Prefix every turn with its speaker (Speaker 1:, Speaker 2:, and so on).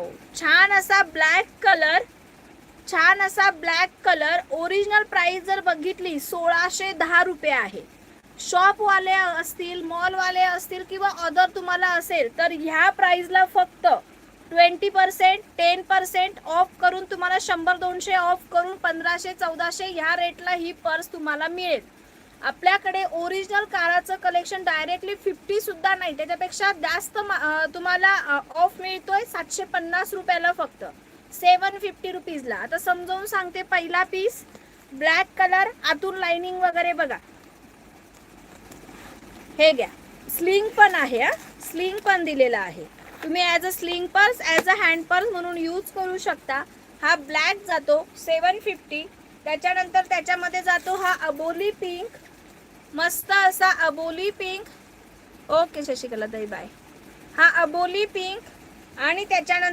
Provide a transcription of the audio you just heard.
Speaker 1: Wow, छान असा black colour, छान असा ब्लॅक कलर. ओरिजिनल प्राइस जर बघितली 1610 रुपये आहे. शॉपवाले असतील, मॉलवाले असतील किंवा अदर तुम्हाला असेल तर ह्या प्राइसला फक्त 20%, 10% ऑफ करून तुम्हाला 100-200 ऑफ करून 1500-1400 ह्या रेटला ही पर्स तुम्हाला मिळेल. आपल्याकडे ओरिजिनल काराचं कलेक्शन डायरेक्टली 50 सुद्धा नाही, त्याच्यापेक्षा जास्त तुम्हाला ऑफ मिळतोय 750 रुपयाला, फक्त 750 रुपीजला. आता समजावून सांगते. पहिला पीस ब्लॅक कलर, आतून लाइनिंग वगैरे बघा. हे घ्या, स्लिंग पण आहे हा, स्लिंग पण दिलेला आहे. तुम्ही as a sling purse, as a hand purse म्हणून यूज करू शकता. हा ब्लॅक जातो 750. त्याच्यानंतर त्याच्यामध्ये जातो हा अबोली पिंक, मस्त असा अबोली पिंक. ओके शशिकला ताई बाय. हा अबोली पिंक आणि त्याच्यानंतर